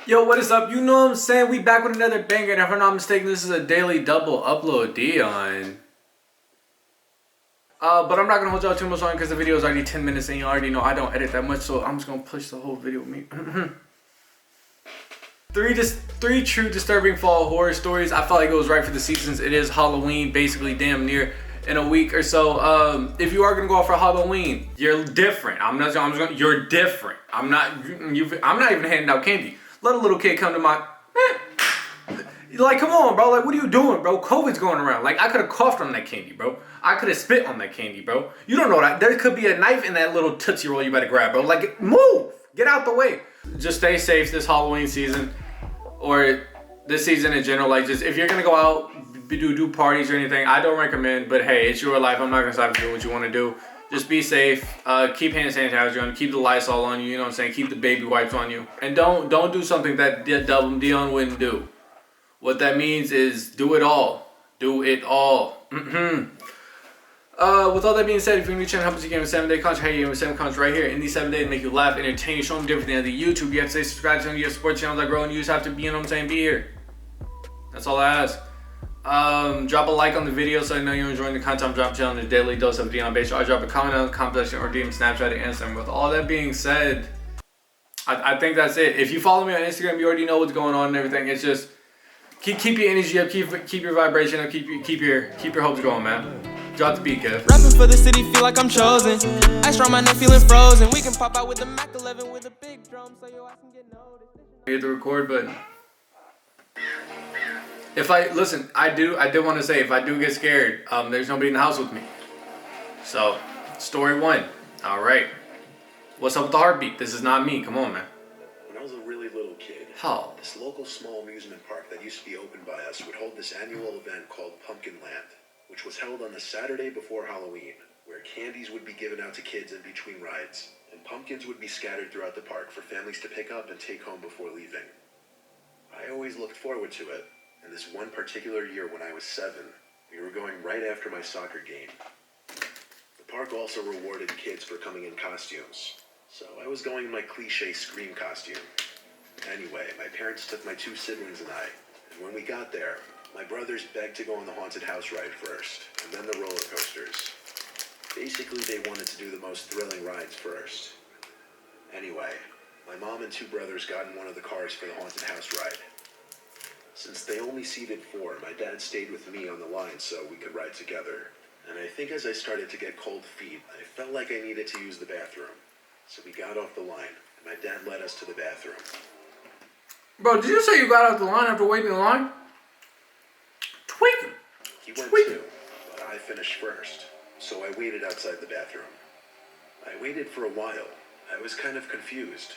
Yo, what is up? You know what I'm saying? We back with another banger, and if I'm not mistaken, this is a daily double upload Dion. But I'm not gonna hold y'all too much long because the video is already 10 minutes and you already know I don't edit that much, so I'm just gonna push the whole video with me. Three true disturbing fall horror stories. I felt like it was right for the seasons. It is Halloween, basically damn near in a week or so. If you are gonna go out for Halloween, you're different. You're different. I'm not even handing out candy. Let a little kid come to my, like, come on, bro. Like, what are you doing, bro? COVID's going around. Like, I could have coughed on that candy, bro. I could have spit on that candy, bro. You don't know that. There could be a knife in that little Tootsie Roll you better grab, bro. Like, move. Get out the way. Just stay safe this Halloween season. Or this season in general. Like, just, if you're going to go out, do parties or anything, I don't recommend. But, hey, it's your life. I'm not going to stop you doing what you want to do. Just be safe. Keep hand sanitizer on. Keep the Lysol on you. You know what I'm saying? Keep the baby wipes on you. And don't do something that Dion wouldn't do. What that means is do it all. Do it all. With all that being said, if you're new to the channel, help us get a 7-day contract. Hey, you have 7 contracts right here in these 7 days to make you laugh, entertain you, show them different than the YouTube. You have to stay subscribed to them. You have to support channels that grow, and you just have to be, you know what I'm saying, be here. That's all I ask. Drop a like on the video so I know you're enjoying the content I'm dropping on the daily dose of Dion Base. Or drop a comment on the comment section or DM Snapchat and Instagram. With all that being said, I think that's it. If you follow me on Instagram, you already know what's going on and everything. It's just keep your energy up, keep your vibration up, keep your hopes going, man. Drop the beat, Kev. Rapping for the city, feel like I'm chosen. I strong my neck, feeling frozen. We can pop out with the Mac 11 with a big drum, so your ass can get noticed. Hit the record button. I did want to say, if I do get scared, there's nobody in the house with me. So, story 1. All right. What's up with the heartbeat? This is not me. Come on, man. When I was a really little kid, this local small amusement park that used to be opened by us would hold this annual event called Pumpkin Land, which was held on the Saturday before Halloween, where candies would be given out to kids in between rides, and pumpkins would be scattered throughout the park for families to pick up and take home before leaving. I always looked forward to it, and this one particular year when I was 7, we were going right after my soccer game. The park also rewarded kids for coming in costumes, so I was going in my cliche Scream costume. Anyway, my parents took my 2 siblings and I, and when we got there, my brothers begged to go on the haunted house ride first, and then the roller coasters. Basically, they wanted to do the most thrilling rides first. Anyway, my mom and 2 brothers got in one of the cars for the haunted house ride. Since they only seated 4, my dad stayed with me on the line so we could ride together. And I think as I started to get cold feet, I felt like I needed to use the bathroom. So we got off the line, and my dad led us to the bathroom. Bro, did you say you got out the line after waiting in line? Tweaking. He went too, but I finished first, so I waited outside the bathroom. I waited for a while. I was kind of confused.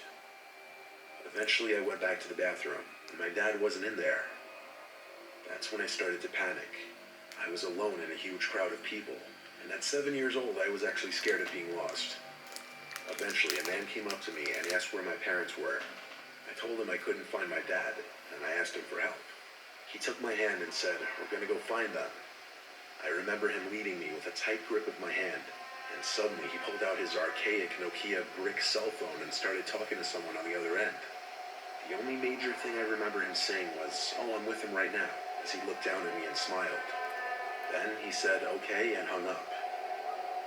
Eventually I went back to the bathroom, and my dad wasn't in there. That's when I started to panic. I was alone in a huge crowd of people, and at 7 years old I was actually scared of being lost. Eventually a man came up to me and asked where my parents were. I told him I couldn't find my dad, and I asked him for help. He took my hand and said, "We're gonna go find them." I remember him leading me with a tight grip of my hand, and suddenly he pulled out his archaic Nokia brick cell phone and started talking to someone on the other end. The only major thing I remember him saying was, "Oh, I'm with him right now," as he looked down at me and smiled. Then he said, "Okay," and hung up.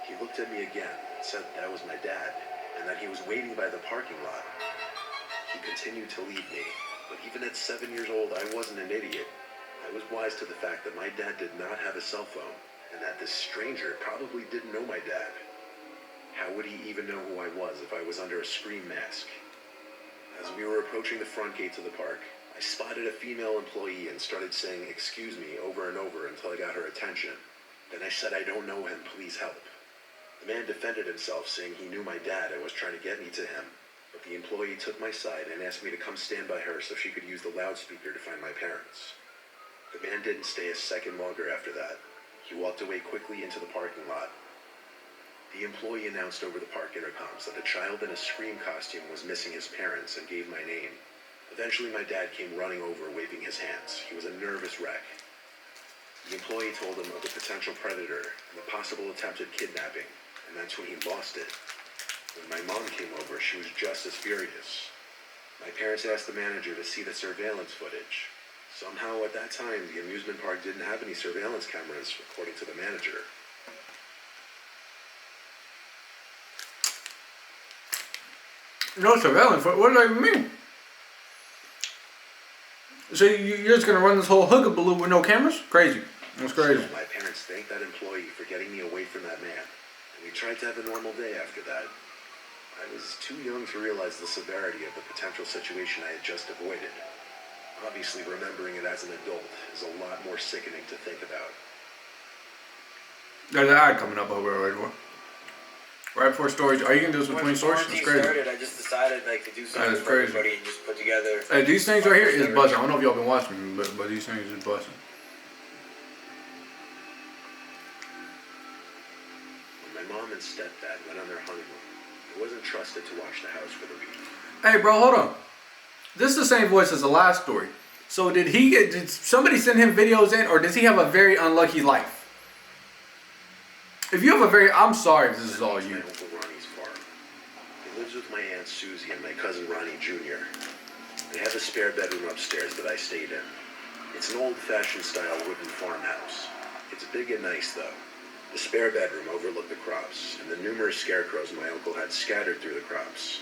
He looked at me again and said that was my dad, and that he was waiting by the parking lot. He continued to lead me, but even at 7 years old, I wasn't an idiot. I was wise to the fact that my dad did not have a cell phone, and that this stranger probably didn't know my dad. How would he even know who I was if I was under a Scream mask? As we were approaching the front gates of the park, I spotted a female employee and started saying "excuse me" over and over until I got her attention. Then I said, "I don't know him, please help." The man defended himself, saying he knew my dad and was trying to get me to him. But the employee took my side and asked me to come stand by her so she could use the loudspeaker to find my parents. The man didn't stay a second longer after that. He walked away quickly into the parking lot. The employee announced over the park intercoms that a child in a Scream costume was missing his parents and gave my name. Eventually my dad came running over, waving his hands. He was a nervous wreck. The employee told him of the potential predator and the possible attempted kidnapping, and that's when he lost it. When my mom came over, she was just as furious. My parents asked the manager to see the surveillance footage. Somehow at that time, the amusement park didn't have any surveillance cameras, according to the manager. No surveillance? What does that even mean? So you're just gonna run this whole hookabaloo with no cameras? Crazy. That's crazy. So my parents thanked that employee for getting me away from that man, and we tried to have a normal day after that. I was too young to realize the severity of the potential situation I had just avoided. Obviously, remembering it as an adult is a lot more sickening to think about. There's an ad coming up over right before. Right before stories. Are you gonna do this between stories? That's crazy. Started, I just decided like to do something for crazy. everybody and just put together. Hey, these things right here is buzzing. I don't know if y'all been watching, but these things is buzzing. When my mom and stepdad went on their honeymoon, I wasn't trusted to watch the house for the week. Hey, bro, hold on. This is the same voice as the last story. So did somebody send him videos in, or does he have a very unlucky life? If you have a very, I'm sorry if this is all It's you. my Uncle Ronnie's farm. He lives with my Aunt Susie and my cousin Ronnie Jr. They have a spare bedroom upstairs that I stayed in. It's an old-fashioned style wooden farmhouse. It's big and nice, though. The spare bedroom overlooked the crops and the numerous scarecrows my uncle had scattered through the crops.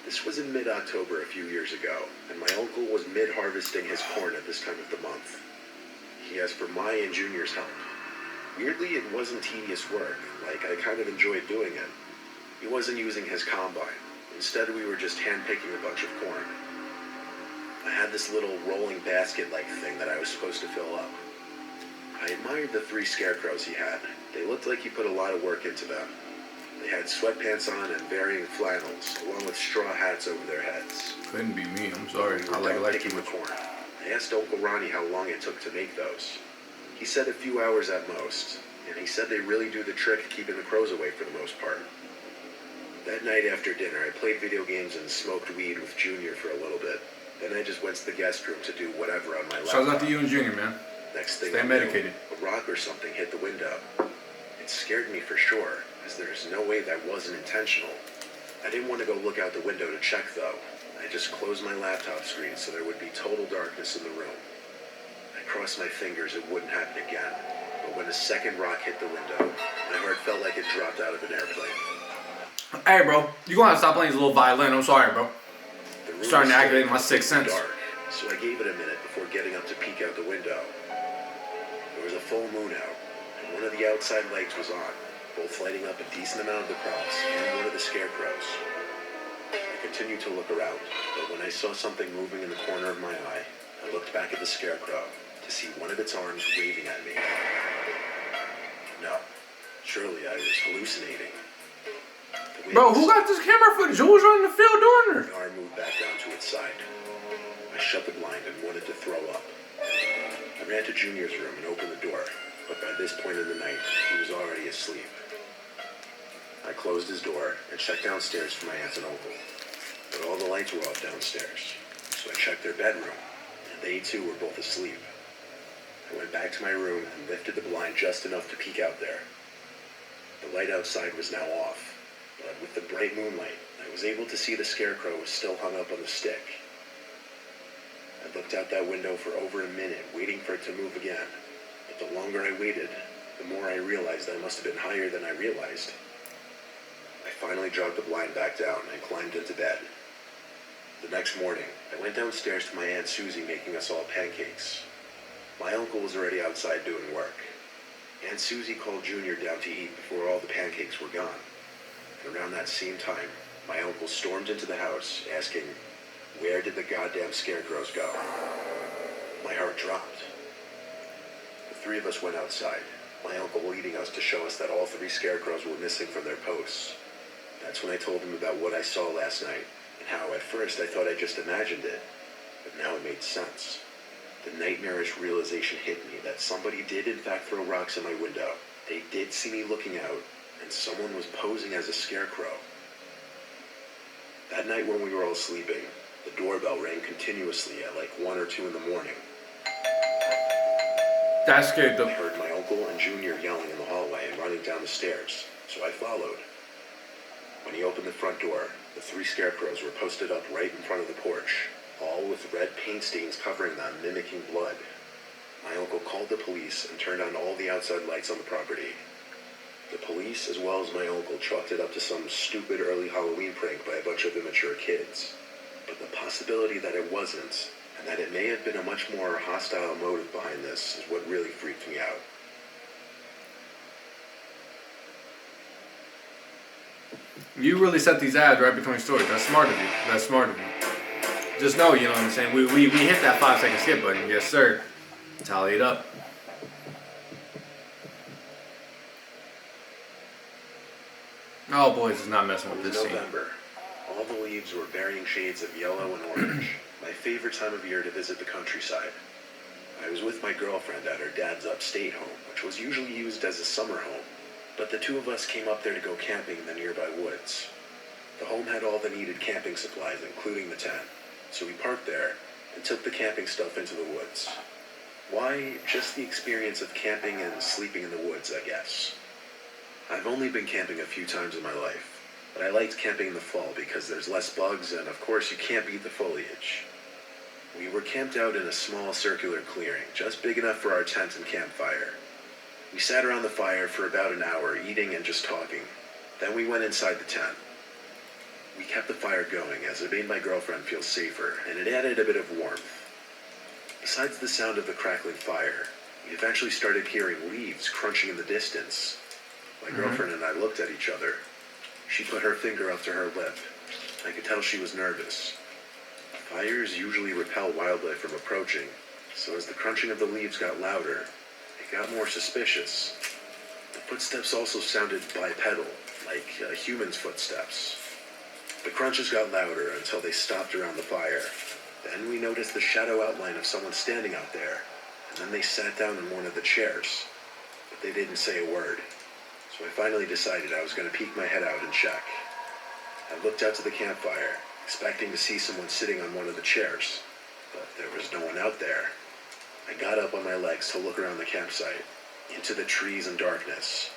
This was in mid-October a few years ago, and my uncle was mid-harvesting his corn at this time of the month. He asked for my and Junior's help. Weirdly, it wasn't tedious work, like I kind of enjoyed doing it. He wasn't using his combine. Instead, we were just hand-picking a bunch of corn. I had this little rolling basket-like thing that I was supposed to fill up. I admired the 3 scarecrows he had. They looked like he put a lot of work into them. They had sweatpants on and varying flannels, along with straw hats over their heads. Couldn't be me. I'm sorry. I like picking too the much. corn. I asked Uncle Ronnie how long it took to make those. He said a few hours at most, and he said they really do the trick keeping the crows away for the most part. That night after dinner, I played video games and smoked weed with Junior for a little bit. Then I just went to the guest room to do whatever on my laptop. Shout out to you and Junior, man. Next thing Stay I knew, medicated. a rock or something hit the window. It scared me for sure, as there's no way that wasn't intentional. I didn't want to go look out the window to check, though. I just closed my laptop screen so there would be total darkness in the room. I crossed my fingers it wouldn't happen again, but when a second rock hit the window, my heart felt like it dropped out of an airplane. Hey, bro, you gonna have to stop playing this little violin. I'm sorry, bro. The room Starting to was activate still my sixth sense. dark, so I gave it a minute before getting up to peek out the window. There was a full moon out, and one of the outside lights was on, both lighting up a decent amount of the crops and one of the scarecrows. I continued to look around, but when I saw something moving in the corner of my eye, I looked back at the scarecrow to see one of its arms waving at me. No, surely I was hallucinating. The Bro, wind who got this camera footage? Who was running the field doing this? The arm moved back down to its side. I shut the blind and wanted to throw up. I ran to Junior's room and opened the door, but by this point in the night, he was already asleep. I closed his door and checked downstairs for my aunt and uncle, but all the lights were off downstairs, so I checked their bedroom, and they too were both asleep. I went back to my room and lifted the blind just enough to peek out there. The light outside was now off, but with the bright moonlight, I was able to see the scarecrow was still hung up on the stick. I looked out that window for over a minute, waiting for it to move again, but the longer I waited, the more I realized I must have been higher than I realized. I finally dropped the blind back down and climbed into bed. The next morning, I went downstairs to my Aunt Susie making us all pancakes. My uncle was already outside doing work. Aunt Susie called Junior down to eat before all the pancakes were gone. And around that same time, my uncle stormed into the house, asking, "Where did the goddamn scarecrows go?" My heart dropped. The 3 of us went outside, my uncle leading us to show us that all 3 scarecrows were missing from their posts. That's when I told him about what I saw last night, and how at first I thought I just imagined it, but now it made sense. The nightmarish realization hit me that somebody did in fact throw rocks in my window. They did see me looking out, and someone was posing as a scarecrow. That night when we were all sleeping, the doorbell rang continuously at like 1 or 2 in the morning. That scared I the... heard my uncle and Junior yelling in the hallway and running down the stairs, so I followed. When he opened the front door, The 3 scarecrows were posted up right in front of the porch, all with red paint stains covering them, mimicking blood. My uncle called the police and turned on all the outside lights on the property. The police, as well as my uncle, chalked it up to some stupid early Halloween prank by a bunch of immature kids. But the possibility that it wasn't, and that it may have been a much more hostile motive behind this, is what really freaked me out. You really set these ads right between stories. That's smart of you. That's smart of you. Just know, you know what I'm saying? We hit that 5-second skip button. Yes, sir. Tally it up. Oh, boys is not messing with It was this scene. November. All the leaves were varying shades of yellow and orange. My favorite time of year to visit the countryside. I was with my girlfriend at her dad's upstate home, which was usually used as a summer home. But the 2 of us came up there to go camping in the nearby woods. The home had all the needed camping supplies, including the tent. So we parked there and took the camping stuff into the woods. Why? Just the experience of camping and sleeping in the woods, I guess. I've only been camping a few times in my life, but I liked camping in the fall because there's less bugs and of course you can't beat the foliage. We were camped out in a small circular clearing, just big enough for our tent and campfire. We sat around the fire for about an hour, eating and just talking. Then we went inside the tent. We kept the fire going as it made my girlfriend feel safer, and it added a bit of warmth. Besides the sound of the crackling fire, we eventually started hearing leaves crunching in the distance. My girlfriend and I looked at each other. She put her finger up to her lip. I could tell she was nervous. Fires usually repel wildlife from approaching, so as the crunching of the leaves got louder, it got more suspicious. The footsteps also sounded bipedal, like a human's footsteps. The crunches got louder until they stopped around the fire. Then we noticed the shadow outline of someone standing out there, and then they sat down in one of the chairs. But they didn't say a word, so I finally decided I was going to peek my head out and check. I looked out to the campfire, expecting to see someone sitting on one of the chairs, but there was no one out there. I got up on my legs to look around the campsite, into the trees and darkness.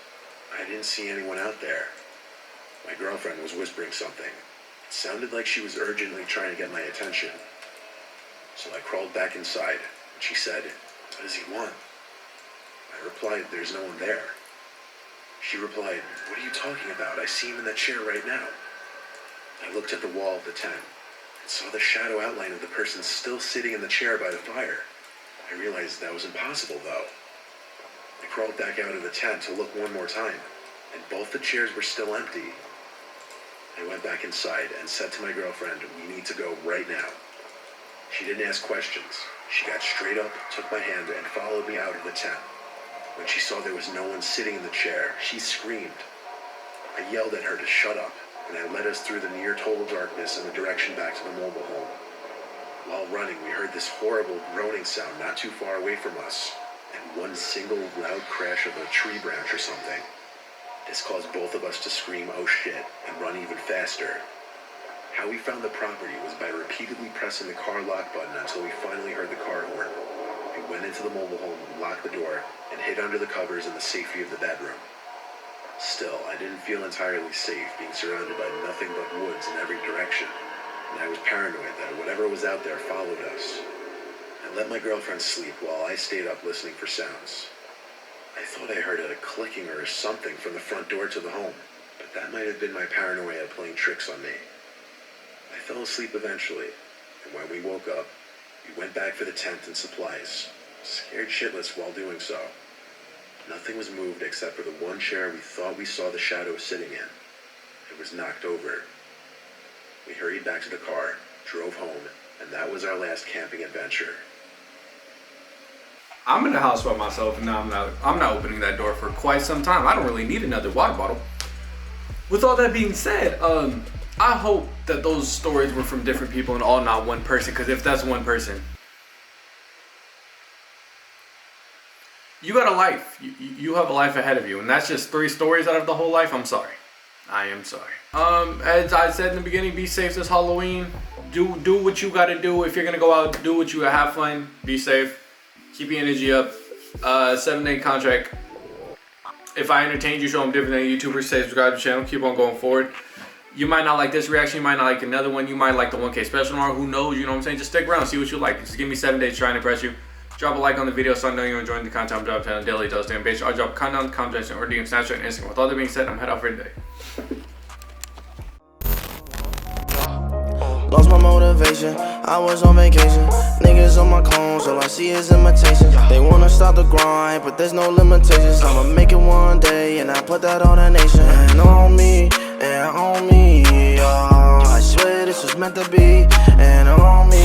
I didn't see anyone out there. My girlfriend was whispering something. It sounded like she was urgently trying to get my attention. So I crawled back inside, and she said, "What does he want?" I replied, "There's no one there." She replied, "What are you talking about? I see him in that chair right now." I looked at the wall of the tent and saw the shadow outline of the person still sitting in the chair by the fire. I realized that was impossible, though. I crawled back out of the tent to look one more time, and both the chairs were still empty. I went back inside and said to my girlfriend, "We need to go right now." She didn't ask questions. She got straight up, took my hand, and followed me out of the tent. When she saw there was no one sitting in the chair, she screamed. I yelled at her to shut up, and I led us through the near total darkness in the direction back to the mobile home. While running, we heard this horrible groaning sound not too far away from us, and one single loud crash of a tree branch or something. This caused both of us to scream, "Oh shit," and run even faster. How we found the property was by repeatedly pressing the car lock button until we finally heard the car horn. We went into the mobile home, locked the door, and hid under the covers in the safety of the bedroom. Still, I didn't feel entirely safe being surrounded by nothing but woods in every direction, and I was paranoid that whatever was out there followed us. I let my girlfriend sleep while I stayed up listening for sounds. I thought I heard a clicking or something from the front door to the home, but that might have been my paranoia playing tricks on me. I fell asleep eventually, and when we woke up, we went back for the tent and supplies, scared shitless while doing so. Nothing was moved except for the one chair we thought we saw the shadow sitting in. It was knocked over. We hurried back to the car, drove home, and that was our last camping adventure. I'm in the house by myself, and now I'm not opening that door for quite some time. I don't really need another water bottle. With all that being said, I hope that those stories were from different people and all not one person, because if that's one person, you got a life. You have a life ahead of you, and that's just 3 stories out of the whole life. I'm sorry. I am sorry. As I said in the beginning, be safe this Halloween. Do what you gotta do. If you're gonna go out, do what you have fun. Be safe. Keep your energy up. 7-day contract. If I entertained you, show them different than YouTubers say, subscribe to the channel. Keep on going forward. You might not like this reaction. You might not like another one. You might like the 1K special tomorrow. Who knows? You know what I'm saying? Just stick around. See what you like. Just give me 7 days to try and impress you. Drop a like on the video so I know you're enjoying the content I'm dropping on daily. Those damn bitch. I'll drop content on the comment section or DM, Snapchat, and Instagram. With all that being said, I'm head out for the day. Lost my motivation, I was on vacation. Niggas on my clones, all I see is imitations. They wanna stop the grind, but there's no limitations. I'ma make it one day, and I put that on the nation. And on me, I swear this was meant to be. And on me.